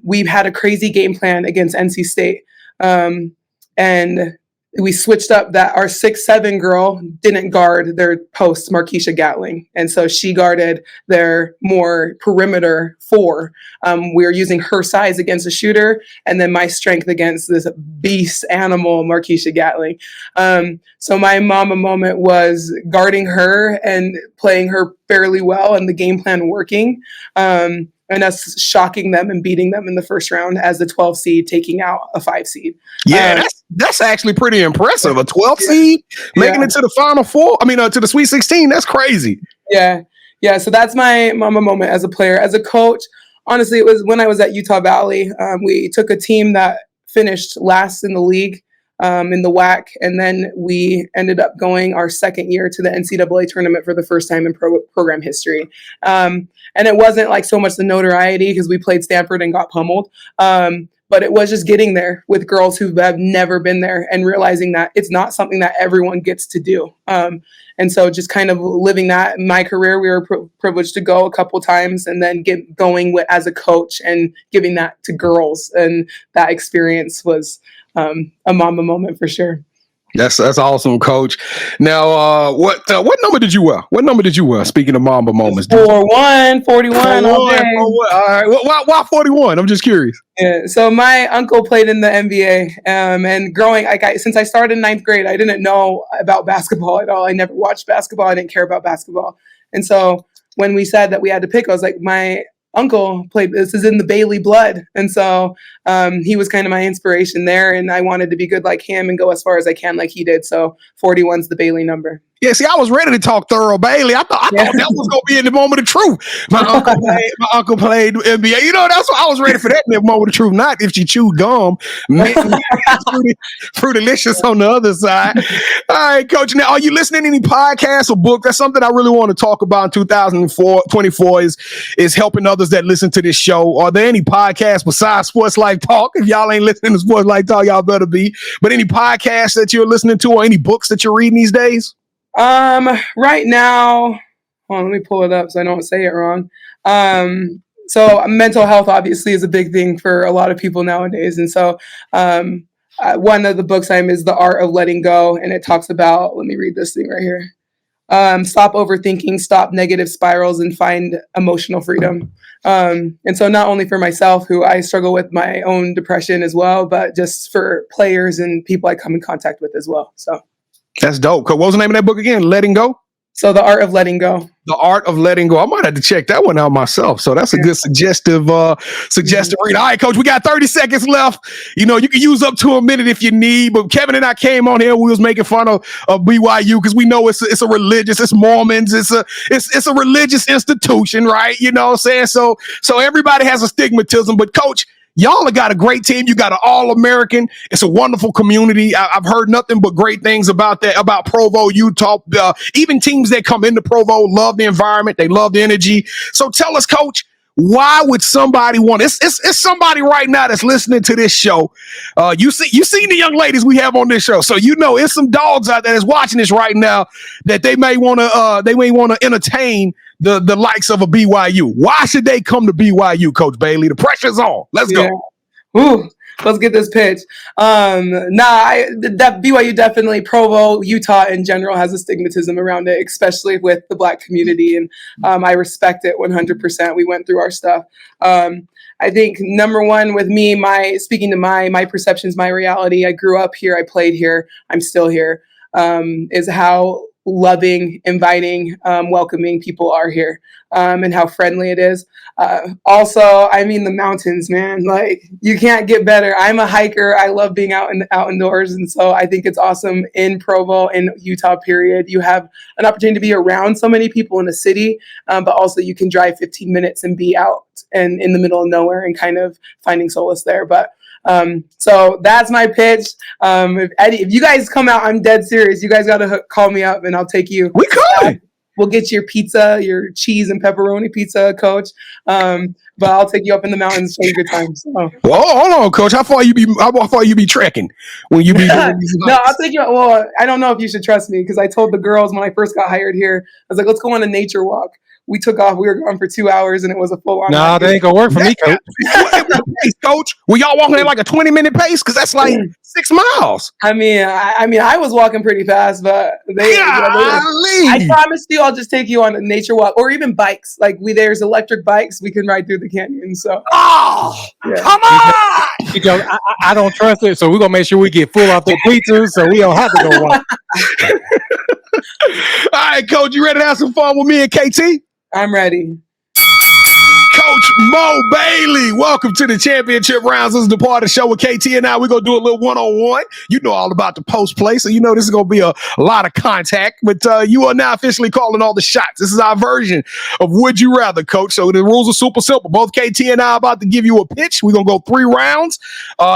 We've had a crazy game plan against NC State, and we switched up that our 6'7" girl didn't guard their post, Markeisha Gatling. And so she guarded their more perimeter 4. We were using her size against a shooter and then my strength against this beast animal, Markeisha Gatling. So my mama moment was guarding her and playing her fairly well and the game plan working. And us shocking them and beating them in the first round as the 12 seed, taking out a 5 seed. Yeah, that's actually pretty impressive. A 12 seed making it to the Final Four. I mean, to the Sweet 16. That's crazy. Yeah. So that's my mama moment as a player. As a coach, honestly, it was when I was at Utah Valley. We took a team that finished last in the league in the WAC, and then we ended up going our second year to the NCAA tournament for the first time in program history. And it wasn't like so much the notoriety because we played Stanford and got pummeled. But it was just getting there with girls who have never been there and realizing that it's not something that everyone gets to do. And so just kind of living that in my career, we were privileged to go a couple times and then get going as a coach and giving that to girls. And that experience was a mama moment for sure. That's awesome, Coach. Now, what number did you wear? What number did you wear? Speaking of Mamba moments, 41 all day. All right. Why 41? I'm just curious. Yeah. So my uncle played in the NBA, and growing, since I started in 9th grade, I didn't know about basketball at all. I never watched basketball. I didn't care about basketball, and so when we said that we had to pick, I was like, my uncle played. This is in the Bailey blood, and so he was kind of my inspiration there, and I wanted to be good like him and go as far as I can like he did. So 41's the Bailey number. Yeah, see, I was ready to talk thorough Bailey. I thought that was gonna be in the moment of truth. My uncle played NBA. You know, that's what I was ready for that in the moment of truth. Not if she chewed gum, fruitylicious on the other side. All right, Coach. Now, are you listening to any podcasts or books? That's something I really want to talk about in 2024 is helping others that listen to this show. Are there any podcasts besides Sports Life Talk? If y'all ain't listening to Sports Life Talk, y'all better be. But any podcasts that you're listening to or any books that you're reading these days? Right now, hold on, let me pull it up so I don't say it wrong. So mental health obviously is a big thing for a lot of people nowadays. And so, one of the books is The Art of Letting Go. And it talks about, let me read this thing right here. Stop overthinking, stop negative spirals, and find emotional freedom. And so not only for myself, who I struggle with my own depression as well, but just for players and people I come in contact with as well. So. That's dope. What was the name of that book again? Letting Go? So The Art of Letting Go. The Art of Letting Go. I might have to check that one out myself. So that's a good suggestive read. All right, Coach, we got 30 seconds left. You know, you can use up to a minute if you need, but Kevin and I came on here. We was making fun of BYU because we know it's a religious, it's Mormons, it's a religious institution, right? You know what I'm saying? So everybody has a stigmatism, but Coach, y'all have got a great team. You got an All-American. It's a wonderful community. I've heard nothing but great things about that, about Provo, Utah. Even teams that come into Provo love the environment. They love the energy. So tell us, Coach, why would somebody want it's somebody right now that's listening to this show. You seen the young ladies we have on this show. So you know it's some dogs out there that's watching this right now that they may want to entertain the likes of a BYU. Why should they come to BYU, Coach Bailey? The pressure's on. Let's go. Ooh, let's get this pitch. That BYU definitely, Provo, Utah in general has a stigmatism around it, especially with the Black community. And I respect it 100%. We went through our stuff. I think number one with me, speaking to my perceptions, my reality, I grew up here, I played here, I'm still here, is how loving, inviting, welcoming people are here, and how friendly it is. Also, I mean, the mountains, man, like you can't get better. I'm a hiker. I love being out indoors. And so I think it's awesome in Provo, in Utah, period. You have an opportunity to be around so many people in a city, but also you can drive 15 minutes and be out and in the middle of nowhere and kind of finding solace there. But so that's my pitch. If you guys come out, I'm dead serious. You guys got to call me up and I'll take you. We could. We'll get your pizza, your cheese and pepperoni pizza, Coach. But I'll take you up in the mountains, show you good times. So. Well, hold on, Coach. How far you be trekking when you be doing these No, I'll take you. Well, I don't know if you should trust me because I told the girls when I first got hired here, I was like, let's go on a nature walk. We took off. We were gone for 2 hours, and it was a full-on. No, that ain't gonna work for me, Coach. Coach, were y'all walking at like a 20-minute pace? Because that's like 6 miles. I mean, I was walking pretty fast, but I promised you, I'll just take you on a nature walk, or even bikes. Like there's electric bikes we can ride through the canyon. So, come on! I don't trust it, so we're gonna make sure we get full off the pizzas, so we don't have to go walk. All right, Coach, you ready to have some fun with me and KT? I'm ready. Coach Mo Bailey, welcome to the championship rounds. This is the part of the show with KT and I. We're going to do a little one-on-one. You know all about the post play, so you know this is going to be a lot of contact. But you are now officially calling all the shots. This is our version of Would You Rather, Coach. So the rules are super simple. Both KT and I are about to give you a pitch. We're going to go 3 rounds.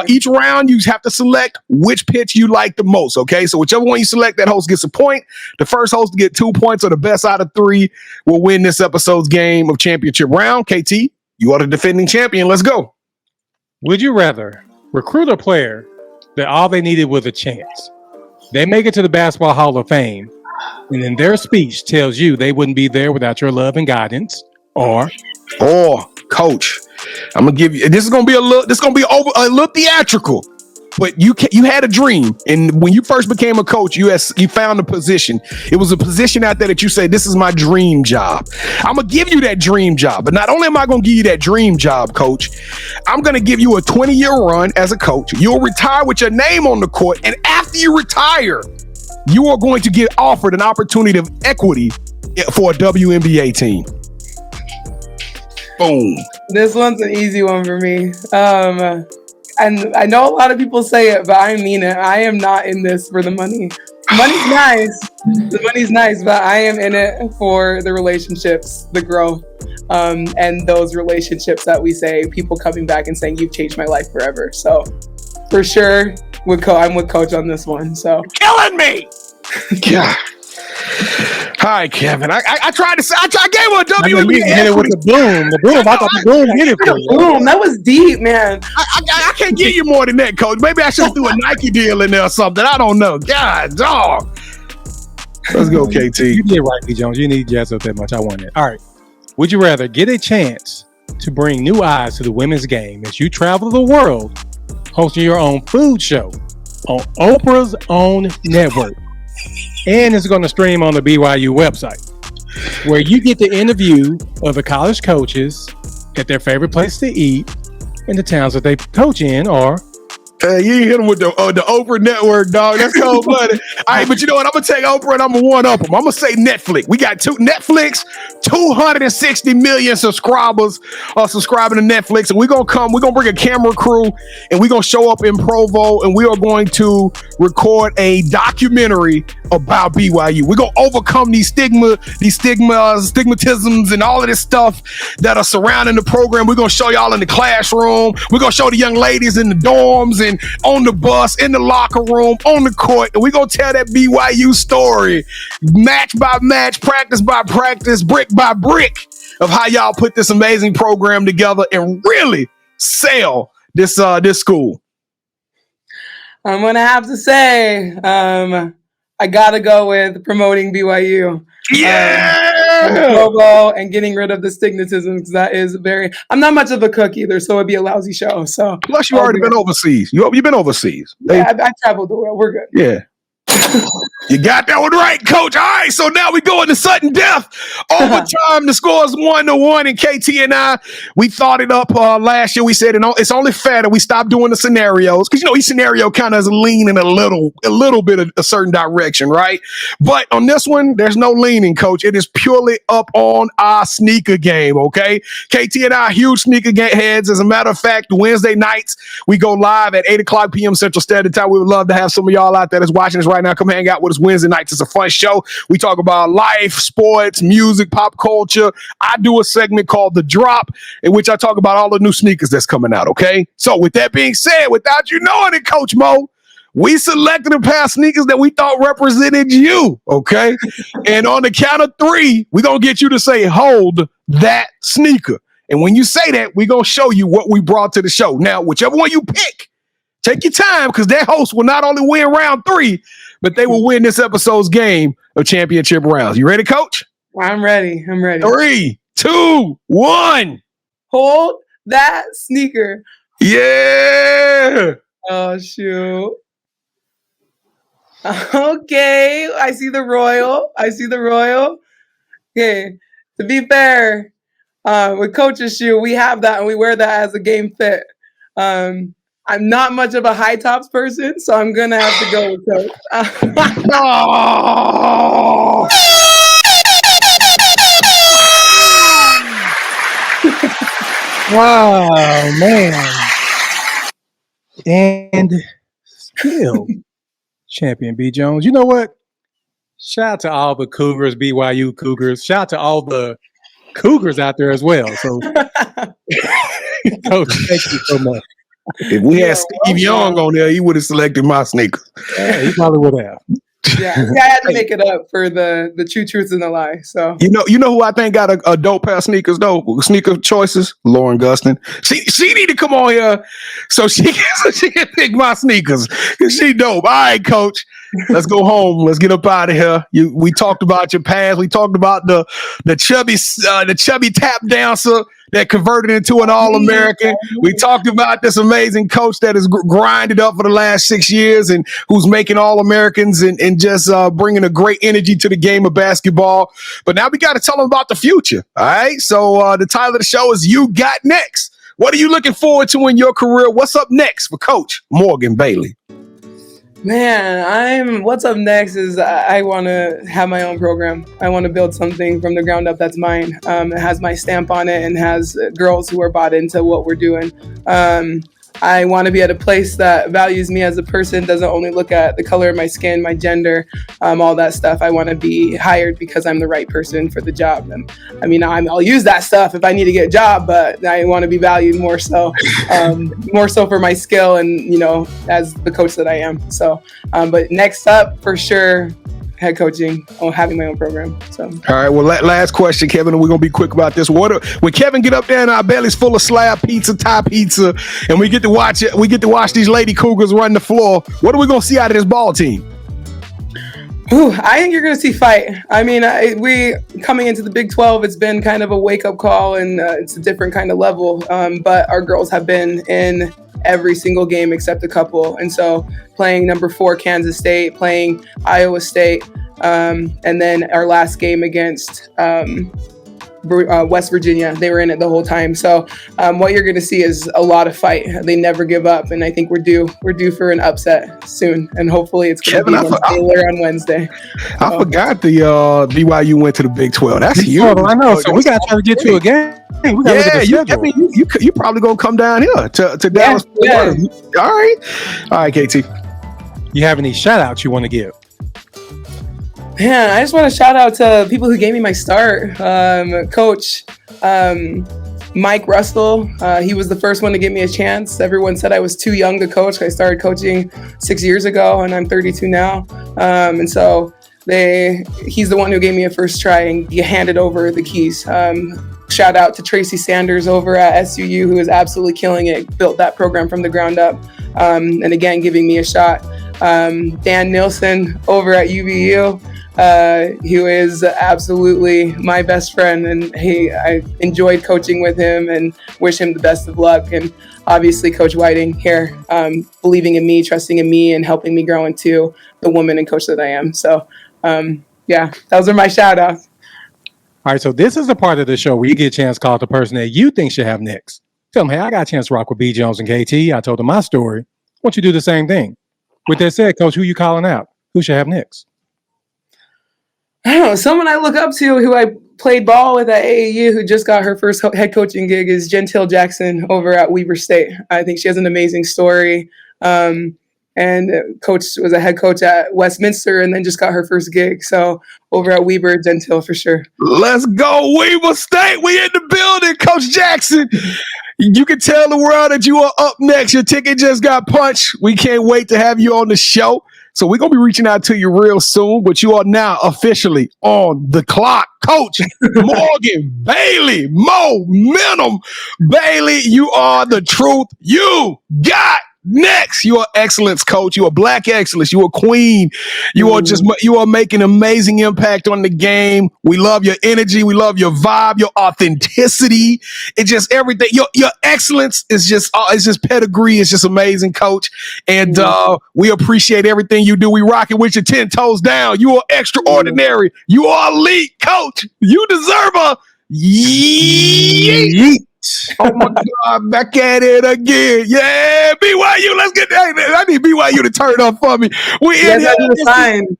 Each round, you have to select which pitch you like the most, okay? So whichever one you select, that host gets a point. The first host to get 2 points or the best out of 3 will win this episode's game of championship round. KT, you are the defending champion. Let's go. Would you rather recruit a player that all they needed was a chance? They make it to the Basketball Hall of Fame, and in their speech tells you they wouldn't be there without your love and guidance, or Coach, I'm gonna give you. This is gonna be a little theatrical, But you had a dream, and when you first became a coach, you found a position. It was a position out there that you said, "This is my dream job. I'm gonna give you that dream job." But not only am I gonna give you that dream job, coach, I'm gonna give you a 20-year run as a coach. You'll retire with your name on the court, and after you retire, you are going to get offered an opportunity of equity for a WNBA team. Boom. This one's an easy one for me. And I know a lot of people say it, but I mean it. I am not in this for the money. Money's nice. The money's nice, but I am in it for the relationships, the growth, and those relationships that we say, people coming back and saying, "You've changed my life forever." So for sure, I'm with Coach on this one. So killing me. Yeah. Hi, Kevin. I tried to say, I gave him a WNBA. Hit it with the boom. The boom. I thought the boom hit it for you. Boom. That was deep, man. I can't give you more than that, Coach. Maybe I should do a Nike deal in there or something. I don't know. God, dog. Let's go, KT. You did right, B. Jones. You need jazz up that much. I want it. All right. Would you rather get a chance to bring new eyes to the women's game as you travel the world, hosting your own food show on Oprah's own network? And it's going to stream on the BYU website, where you get the interview of the college coaches at their favorite place to eat in the towns that they coach in, or you hit them with the Oprah network, dog. That's cold blooded. All right, but you know what? I'm gonna take Oprah and I'm gonna one up them. I'm gonna say Netflix. We got Netflix, 260 million subscribers are subscribing to Netflix, and we're gonna bring a camera crew, and we're gonna show up in Provo, and we are going to record a documentary about BYU. We're gonna overcome these stigmatisms, and all of this stuff that are surrounding the program. We're gonna show y'all in the classroom. We're gonna show the young ladies in the dorms and on the bus, in the locker room, on the court, and we're gonna tell that BYU story, match by match, practice by practice, brick by brick, of how y'all put this amazing program together and really sell this school. I'm gonna have to say, I gotta go with promoting BYU. Provo and getting rid of the stigmatism, because that is I'm not much of a cook either, so it'd be a lousy show. So plus, you already been overseas. You've been overseas. Yeah, I traveled the world. We're good. Yeah. You got that one right, Coach. All right, so now we go into sudden death. Overtime, the score is 1-1, and KT and I, we thought it up last year. We said it's only fair that we stop doing the scenarios, because each scenario kind of is leaning a little bit of a certain direction, right? But on this one, there's no leaning, Coach. It is purely up on our sneaker game, okay? KT and I are huge sneaker heads. As a matter of fact, Wednesday nights, we go live at 8:00 p.m. Central Standard Time. We would love to have some of y'all out there that's watching us right now. Come hang out with us Wednesday nights. It's a fun show. We talk about life, sports, music, pop culture. I do a segment called The Drop, in which I talk about all the new sneakers that's coming out, okay? So with that being said, without you knowing it, Coach Mo, we selected a pair of sneakers that we thought represented you, okay? And on the count of 3, we're going to get you to say, "Hold that sneaker." And when you say that, we're going to show you what we brought to the show. Now, whichever one you pick, take your time, because that host will not only win round 3, but they will win this episode's game of championship rounds. You ready, Coach? I'm ready. 3, 2, 1. Hold that sneaker. Yeah. Oh, shoot. Okay. I see the royal. Okay. To be fair, with Coach's shoe, we have that and we wear that as a game fit. I'm not much of a high tops person, so I'm gonna have to go with Coach. wow, man. And still champion B. Jones. You know what? Shout out to all the Cougars, BYU Cougars. Shout out to all the Cougars out there as well. So, Coach, thank you so much. If we had Steve Young on there, he would have selected my sneakers. Yeah, he probably would have. Yeah, I had to make it up for the true truths and the lie. So you know who I think got a dope pair of sneakers though? Sneaker choices, Lauren Gustin. She need to come on here so she can pick my sneakers because she dope. All right, Coach. Let's go home. Let's get up out of here. We talked about your past. We talked about the chubby tap dancer that converted into an All-American. We talked about this amazing coach that has grinded up for the last 6 years and who's making All-Americans and just bringing a great energy to the game of basketball. But now we got to tell them about the future. All right. So the title of the show is You Got Next. What are you looking forward to in your career? What's up next for Coach Morgan Bailey? Man, what's up next is I want to have my own program. I want to build something from the ground up that's mine. It has my stamp on it and has girls who are bought into what we're doing. I want to be at a place that values me as a person, doesn't only look at the color of my skin, my gender, all that stuff. I want to be hired because I'm the right person for the job. And I mean, I'll use that stuff if I need to get a job, but I want to be valued more so for my skill and, you know, as the coach that I am. So, but next up for sure, head coaching or having my own program. So, all right. Well, last question, Kevin, and we're gonna be quick about this. When Kevin get up there and our belly's full of slab pizza, Thai pizza, and we get to watch it, we get to watch these Lady Cougars run the floor. What are we gonna see out of this ball team? Ooh, I think you're going to see fight. I mean, we coming into the Big 12, it's been kind of a wake-up call, and it's a different kind of level. But our girls have been in every single game except a couple. And so playing number 4 Kansas State, playing Iowa State, and then our last game against West Virginia, they were in it the whole time. So what you're going to see is a lot of fight. They never give up, and I think we're due for an upset soon, and hopefully it's going to be on Wednesday. I forgot the BYU went to the Big 12. That's huge. Oh, I know. So we got to try to get to a game. Yeah, you probably gonna come down here to Dallas. Yeah. All right, KT. You have any shout outs you want to give? Man, I just want to shout out to people who gave me my start. Coach Mike Russell, he was the first one to give me a chance. Everyone said I was too young to coach. I started coaching 6 years ago, and I'm 32 now. And so he's the one who gave me a first try and handed over the keys. Shout out to Tracy Sanders over at SUU, who is absolutely killing it, built that program from the ground up, and again, giving me a shot. Dan Nielsen over at UVU, who is absolutely my best friend, and I enjoyed coaching with him and wish him the best of luck. And obviously Coach Whiting here, believing in me, trusting in me, and helping me grow into the woman and coach that I am. So yeah, those are my shout outs. All right, so this is the part of the show where you get a chance to call the person that you think should have next. Tell them, hey, I got a chance to rock with B. Jones and KT. I told them my story. Why don't you do the same thing? With that said, Coach, who you calling out? Who should have next? I don't know. Someone I look up to who I played ball with at AAU who just got her first head coaching gig is Gentile Jackson over at Weber State. I think she has an amazing story. And coach was a head coach at Westminster and then just got her first gig. So over at Weber, Gentile for sure. Let's go, Weber State. We in the building, Coach Jackson. You can tell the world that you are up next. Your ticket just got punched. We can't wait to have you on the show. So we're going to be reaching out to you real soon, but you are now officially on the clock. Coach Morgan Bailey, Momentum Bailey, you are the truth. You got next. You are excellence, coach. You are black excellence. You are queen. You are making amazing impact on the game. We love your energy. We love your vibe, your authenticity. It's just everything. Your excellence is just, it's just pedigree. It's just amazing, coach. And we appreciate everything you do. We rock it with your 10 toes down. You are extraordinary. You are elite, coach. You deserve a yeet. Oh my God, back at it again. Yeah, BYU, let's get that. I need BYU to turn up for me. We in here.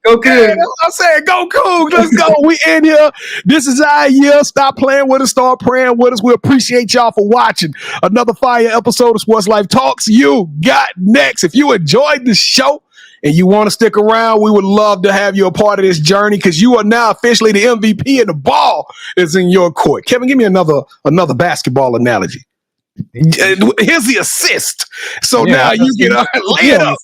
Go Cougs. Yeah, I'm saying go Cougs. Let's go. We in here. This is our year. Stop playing with us. Start praying with us. We appreciate y'all for watching another fire episode of Sports Life Talks. You got next. If you enjoyed the show and you want to stick around, we would love to have you a part of this journey because you are now officially the MVP and the ball is in your court. Kevin, give me another basketball analogy. Here's the assist. So now you can lay it up.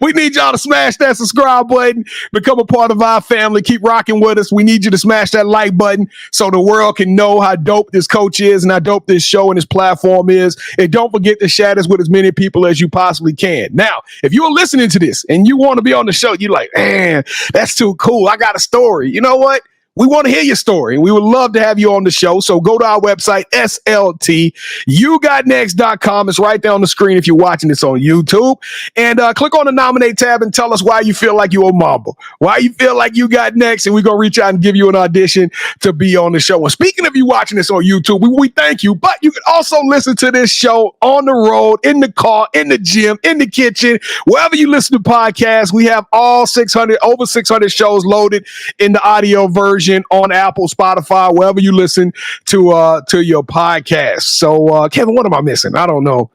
We need y'all to smash that subscribe button, become a part of our family, keep rocking with us. We need you to smash that like button so the world can know how dope this coach is and how dope this show and this platform is. And don't forget to share this with as many people as you possibly can. Now, if you're listening to this and you want to be on the show, you're like, man, that's too cool. I got a story. You know what? We want to hear your story. We would love to have you on the show. So go to our website, sltyougotnext.com. It's right there on the screen if you're watching this on YouTube. And click on the nominate tab and tell us why you feel like you're a Mamba, why you feel like you got next. And we're going to reach out and give you an audition to be on the show. And speaking of you watching this on YouTube, we thank you. But you can also listen to this show on the road, in the car, in the gym, in the kitchen, wherever you listen to podcasts. We have over 600 shows loaded in the audio version on Apple, Spotify, wherever you listen to your podcast. So, Kevin, what am I missing? I don't know.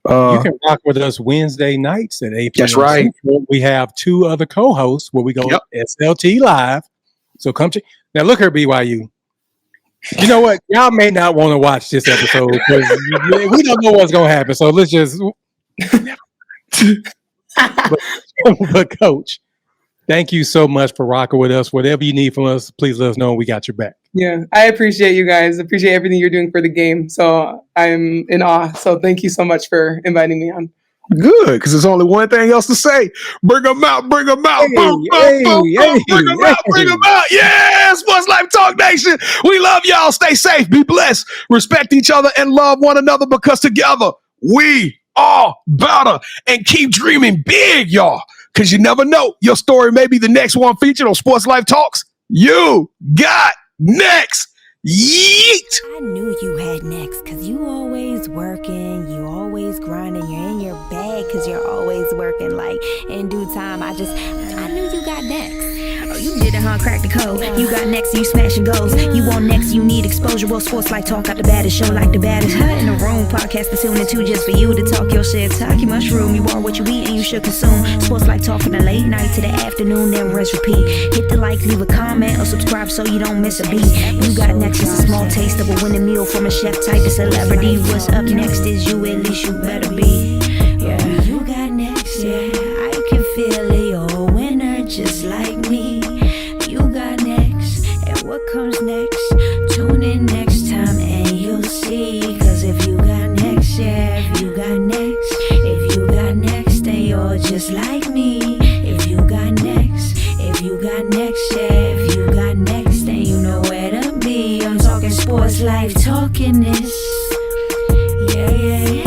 You can rock with us Wednesday nights at 8 p.m. That's right. Central. We have 2 other co-hosts where we go SLT live. So come to now. Look here, BYU. You know what? Y'all may not want to watch this episode because we don't know what's going to happen. So let's just. but Coach, thank you so much for rocking with us. Whatever you need from us, please let us know. We got your back. Yeah, I appreciate you guys. Appreciate everything you're doing for the game. So I'm in awe. So thank you so much for inviting me on. Good, because there's only one thing else to say. Bring them out, bring them out. Bring them out. Yeah, Sports Life Talk Nation. We love y'all. Stay safe, be blessed, respect each other, and love one another because together we are better. And keep dreaming big, y'all. Because you never know. Your story may be the next one featured on Sports Life Talks. You got next. Yeet. I knew you had next because you always working, you always grinding, you're in your bag because you're always working. Like in due time, I knew you got next. Oh, you did it, huh? Crack the code. You got next, you smashing goals. You want next, you need exposure. Well, Sports Life Talk got the baddest show, like the baddest in the room. Podcast to tune into just for you to talk your shit. Talk your mushroom. You are what you eat and you should consume. Sports Life Talk from the late night to the afternoon, then rest repeat. Hit the like, leave a comment, or subscribe so you don't miss a beat. You got next is a small taste of a winning meal from a chef type of celebrity. What's up next is you, at least you better be. Yeah, you got next, yeah. I can feel it, you're a winner just like me. You got next, and what comes next? Tune in next time and you'll see. Cause if you got next, yeah, if you got next, then you're just like me. If you got next, yeah, if you got next, then you know where to be. I'm talking Sports Life, talking this. Yeah, yeah, yeah.